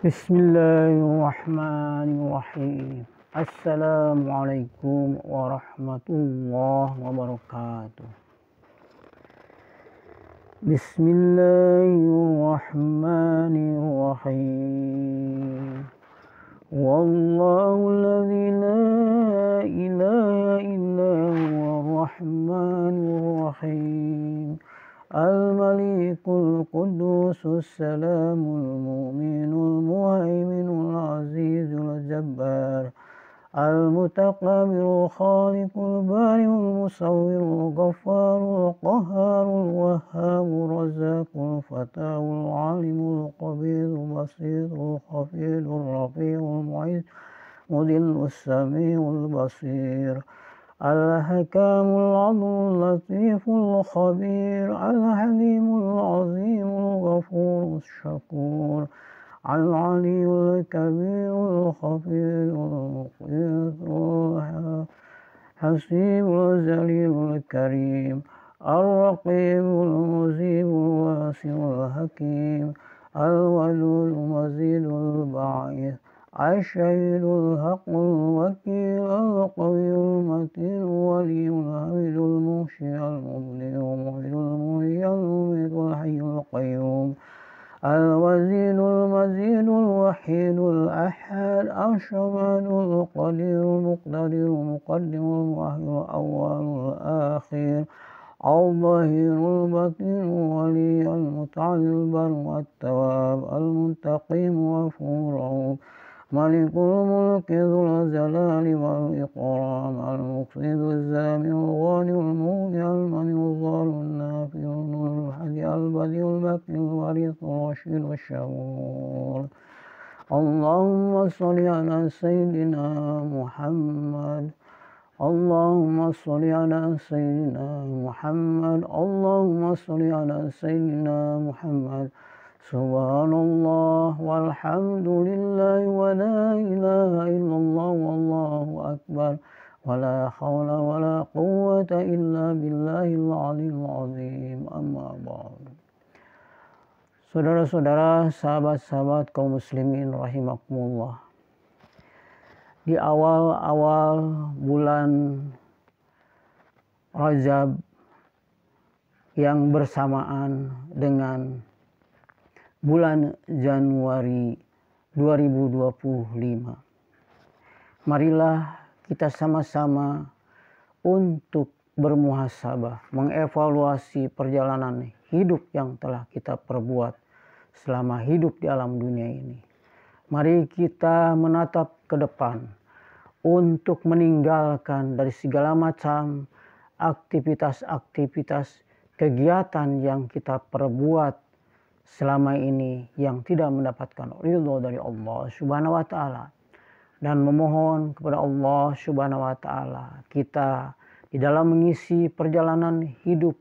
Bismillahirrahmanirrahim. Assalamualaikum warahmatullahi wabarakatuh. Bismillahirrahmanirrahim. Wallahu alladzi la ilaha illa huwa rahmanur rahim. Al-Malikul Qudusus Salamul Mu'minul Muhaiminul Azizul Jabbar Al-Mutakabbirul Khaliqul Bari'ul Musawwirul Ghaffarul Qahharul Wahhabur Razzaqul Fatahul Alimul Qabirul Basirul Khafirul Rafi'ul Mu'izz Mudillus Sami'ul Basir Al-Hakamul Adlul Latiful Khabir Al-Halimul Azimul Ghafurul Syakur Al-Aliyul Kabirul Khafirul Muqirul Hasibul Zalilul Karim Al-Raqibul Muzibul Wasiul Hakim Al-Wadul Mazidul Ba'id Asy'idul Haqqul Wakil Al-Qawiyul Matin Waliyul Hamidul Muhsyil Mubdi'ul Muhyil Muhyil Mumitul Hayyul Qayyum Al-Wazirul Mazidul Wahidul Ahad Asy-Syamadul Qadirul Muqtadirul Muqaddimul Muakhirul Awwalul Akhir Al-Zahirul Batinul Wali Al-Muta'allil Baru At-Tawwab Al-Muntaqim Ghafurur Malikul Mulki Dzul Jalali wal Ikram Al-Muqsiduz Zami'ul Ghaniyul Mughni Al-Mani'uz Zalun Nafi'ul Nurul Hadi Al-Badi'ul Baqil Warithul Rasyidul Syamur Allahumma sholli ala Sayyidina Muhammad Allahumma sholli ala Sayyidina Muhammad Allahumma sholli ala Sayyidina Muhammad Subhanallah walhamdulillah wa la ilaha illallah wallahu akbar wa la hawla wa la quwwata illa billahil aliyil azim amma ba'du. Saudara-saudara, sahabat-sahabat kaum muslimin rahimakumullah. Di awal-awal bulan Rajab yang bersamaan dengan bulan Januari 2025. Marilah kita sama-sama untuk bermuhasabah, mengevaluasi perjalanan hidup yang telah kita perbuat selama hidup di alam dunia ini. Mari kita menatap ke depan untuk meninggalkan dari segala macam aktivitas-aktivitas kegiatan yang kita perbuat selama ini yang tidak mendapatkan ridho dari Allah Subhanahu wa taala, dan memohon kepada Allah Subhanahu wa taala kita di dalam mengisi perjalanan hidup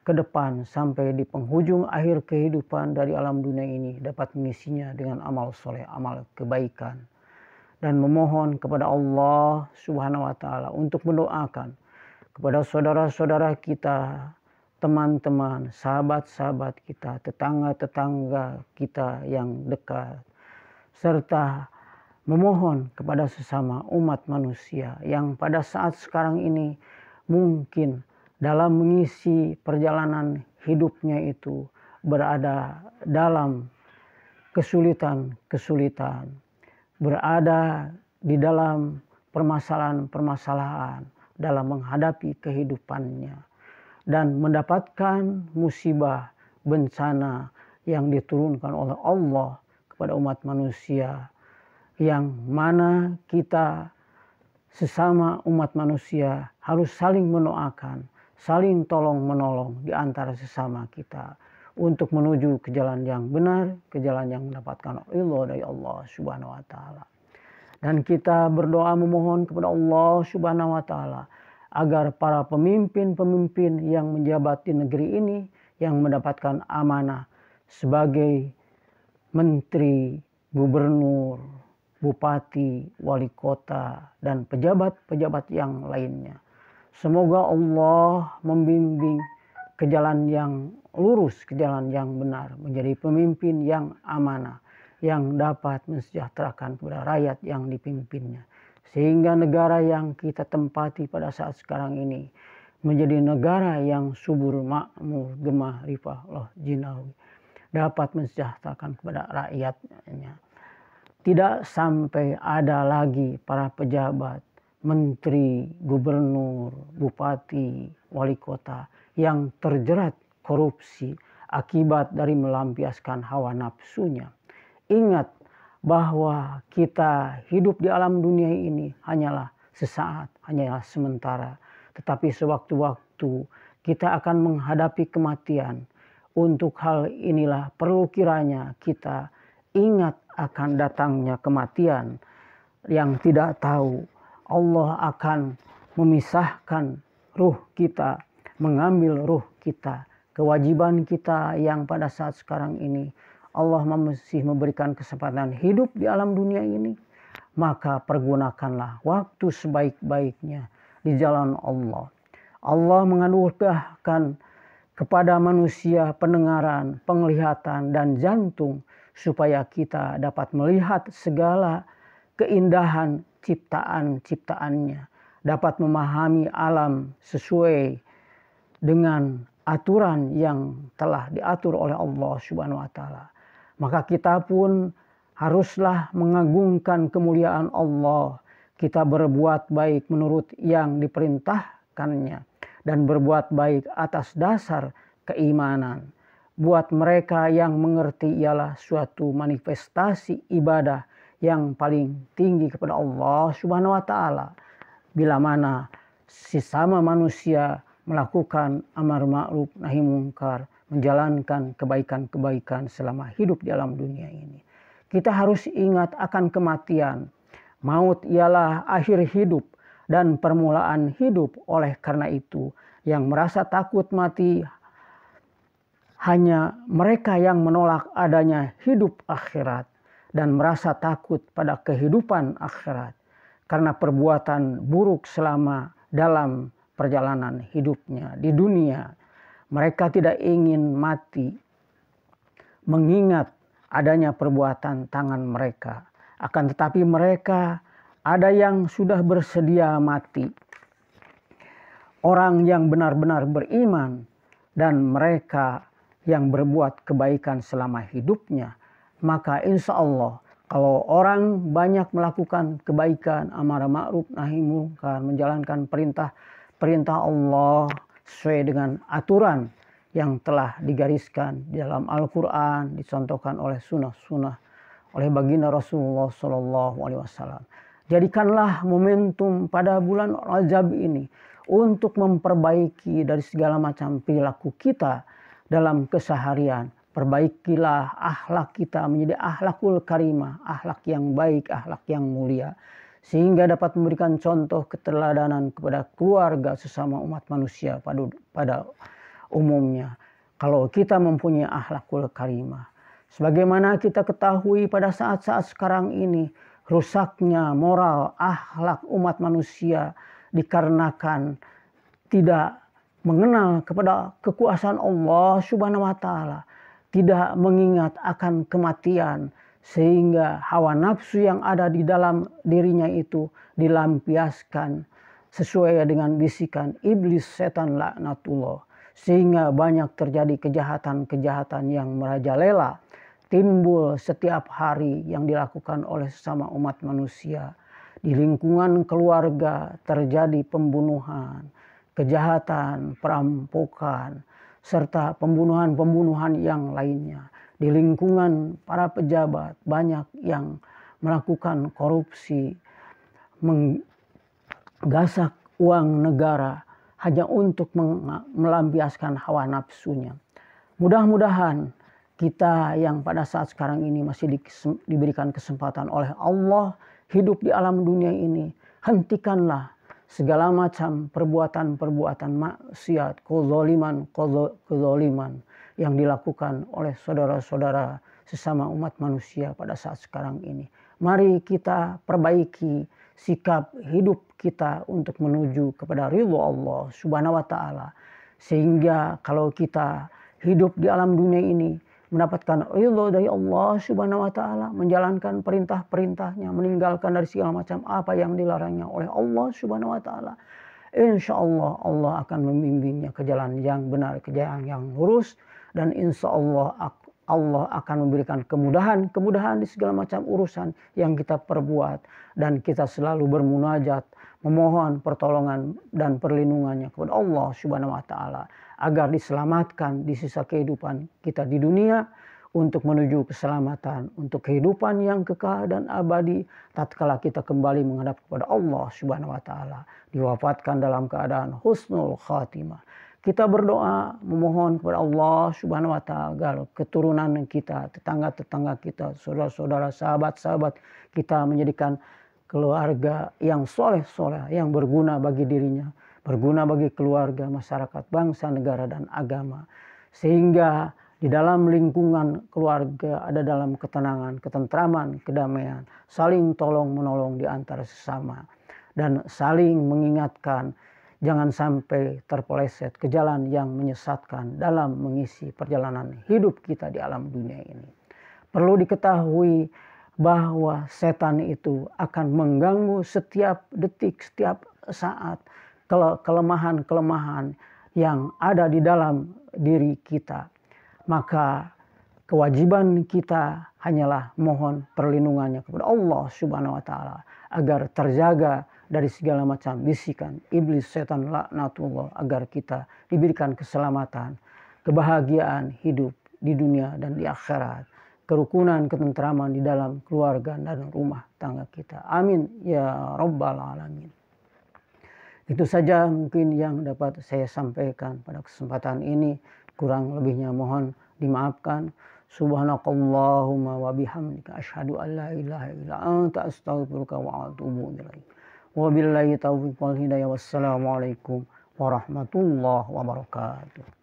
ke depan sampai di penghujung akhir kehidupan dari alam dunia ini dapat mengisinya dengan amal soleh, amal kebaikan, dan memohon kepada Allah Subhanahu wa taala untuk mendoakan kepada saudara-saudara kita, teman-teman, sahabat-sahabat kita, tetangga-tetangga kita yang dekat, serta memohon kepada sesama umat manusia yang pada saat sekarang ini mungkin dalam mengisi perjalanan hidupnya itu berada dalam kesulitan-kesulitan, berada di dalam permasalahan-permasalahan dalam menghadapi kehidupannya, dan mendapatkan musibah, bencana yang diturunkan oleh Allah kepada umat manusia, yang mana kita sesama umat manusia harus saling mendoakan, saling tolong menolong di antara sesama kita untuk menuju ke jalan yang benar, ke jalan yang mendapatkan ridho dari Allah Subhanahu wa taala. Dan kita berdoa memohon kepada Allah Subhanahu wa taala agar para pemimpin-pemimpin yang menjabat di negeri ini, yang mendapatkan amanah sebagai menteri, gubernur, bupati, wali kota, dan pejabat-pejabat yang lainnya, semoga Allah membimbing ke jalan yang lurus, ke jalan yang benar, menjadi pemimpin yang amanah, yang dapat mensejahterakan kepada rakyat yang dipimpinnya. Sehingga negara yang kita tempati pada saat sekarang ini menjadi negara yang subur, makmur, gemah, rifah, loh, jinawi, dapat mensejahterakan kepada rakyatnya. Tidak sampai ada lagi para pejabat, menteri, gubernur, bupati, wali kota yang terjerat korupsi akibat dari melampiaskan hawa nafsunya. Ingat bahwa kita hidup di alam dunia ini hanyalah sesaat, hanyalah sementara. Tetapi sewaktu-waktu kita akan menghadapi kematian. Untuk hal inilah perlu kiranya kita ingat akan datangnya kematian yang tidak tahu. Allah akan memisahkan ruh kita, mengambil ruh kita. Kewajiban kita yang pada saat sekarang ini Allah masih memberikan kesempatan hidup di alam dunia ini, maka pergunakanlah waktu sebaik-baiknya di jalan Allah. Allah menganugerahkan kepada manusia pendengaran, penglihatan, dan jantung supaya kita dapat melihat segala keindahan ciptaan-ciptaannya, dapat memahami alam sesuai dengan aturan yang telah diatur oleh Allah Subhanahu wa taala. Maka kita pun haruslah mengagungkan kemuliaan Allah. Kita berbuat baik menurut yang diperintahkannya dan berbuat baik atas dasar keimanan. Buat mereka yang mengerti ialah suatu manifestasi ibadah yang paling tinggi kepada Allah Subhanahu wa taala. Bila mana sesama manusia melakukan amar ma'ruf nahi mungkar, menjalankan kebaikan-kebaikan selama hidup di alam dunia ini. Kita harus ingat akan kematian. Maut ialah akhir hidup dan permulaan hidup. Oleh karena itu, yang merasa takut mati hanya mereka yang menolak adanya hidup akhirat dan merasa takut pada kehidupan akhirat karena perbuatan buruk selama dalam perjalanan hidupnya di dunia. Mereka tidak ingin mati mengingat adanya perbuatan tangan mereka. Akan tetapi mereka ada yang sudah bersedia mati. Orang yang benar-benar beriman dan mereka yang berbuat kebaikan selama hidupnya. Maka insya Allah kalau orang banyak melakukan kebaikan, amar ma'ruf nahi mungkar, menjalankan perintah Allah sesuai dengan aturan yang telah digariskan di dalam Al-Quran, dicontohkan oleh sunnah-sunnah oleh baginda Rasulullah SAW. Jadikanlah momentum pada bulan Rajab ini untuk memperbaiki dari segala macam perilaku kita dalam keseharian. Perbaikilah akhlak kita menjadi akhlakul karimah, akhlak yang baik, akhlak yang mulia. Sehingga dapat memberikan contoh keteladanan kepada keluarga sesama umat manusia pada umumnya. Kalau kita mempunyai akhlakul karimah. Sebagaimana kita ketahui pada saat-saat sekarang ini, rusaknya moral akhlak umat manusia dikarenakan tidak mengenal kepada kekuasaan Allah Subhanahu wa taala, tidak mengingat akan kematian, sehingga hawa nafsu yang ada di dalam dirinya itu dilampiaskan sesuai dengan bisikan iblis setan laknatullah, sehingga banyak terjadi kejahatan-kejahatan yang merajalela timbul setiap hari yang dilakukan oleh sesama umat manusia. Di lingkungan keluarga terjadi pembunuhan, kejahatan, perampokan, serta pembunuhan-pembunuhan yang lainnya. Di lingkungan para pejabat banyak yang melakukan korupsi, menggasak uang negara hanya untuk melampiaskan hawa nafsunya. Mudah-mudahan kita yang pada saat sekarang ini masih diberikan kesempatan oleh Allah hidup di alam dunia ini, hentikanlah segala macam perbuatan-perbuatan maksiat, kezaliman yang dilakukan oleh saudara-saudara sesama umat manusia pada saat sekarang ini. Mari kita perbaiki sikap hidup kita untuk menuju kepada ridho Allah Subhanahu wa taala. Sehingga kalau kita hidup di alam dunia ini mendapatkan ridho dari Allah Subhanahu wa taala, menjalankan perintah-perintahnya, meninggalkan dari segala macam apa yang dilarangnya oleh Allah Subhanahu wa taala. Insya Allah Allah akan membimbingnya ke jalan yang benar, ke jalan yang lurus, dan insya Allah Allah akan memberikan kemudahan di segala macam urusan yang kita perbuat, dan kita selalu bermunajat memohon pertolongan dan perlindungannya kepada Allah Subhanahu wa taala agar diselamatkan di sisa kehidupan kita di dunia, untuk menuju keselamatan, untuk kehidupan yang kekal dan abadi tatkala kita kembali menghadap kepada Allah Subhanahu wa taala, diwafatkan dalam keadaan husnul khatimah. Kita berdoa memohon kepada Allah Subhanahu wa taala agar keturunan kita, tetangga-tetangga kita, saudara-saudara, sahabat-sahabat kita menjadikan keluarga yang soleh-soleh, yang berguna bagi dirinya, berguna bagi keluarga, masyarakat, bangsa, negara, dan agama. Sehingga di dalam lingkungan keluarga ada dalam ketenangan, ketentraman, kedamaian, saling tolong-menolong di antara sesama, dan saling mengingatkan jangan sampai terpeleset ke jalan yang menyesatkan dalam mengisi perjalanan hidup kita di alam dunia ini. Perlu diketahui bahwa setan itu akan mengganggu setiap detik, setiap saat kelemahan-kelemahan yang ada di dalam diri kita. Maka kewajiban kita hanyalah mohon perlindungannya kepada Allah Subhanahu wa taala agar terjaga dari segala macam bisikan iblis, setan, laknatullah, agar kita diberikan keselamatan, kebahagiaan hidup di dunia dan di akhirat, kerukunan, ketentraman di dalam keluarga dan rumah tangga kita. Amin ya rabbal alamin. Itu saja mungkin yang dapat saya sampaikan pada kesempatan ini. Kurang lebihnya mohon dimaafkan. Subhanakallahumma wa bihamdika asyhadu an la ilaha illa anta astaghfiruka wa atubu ilaik. Wabillahi taufiq wal hidayah. Wassalamualaikum warahmatullahi wabarakatuh.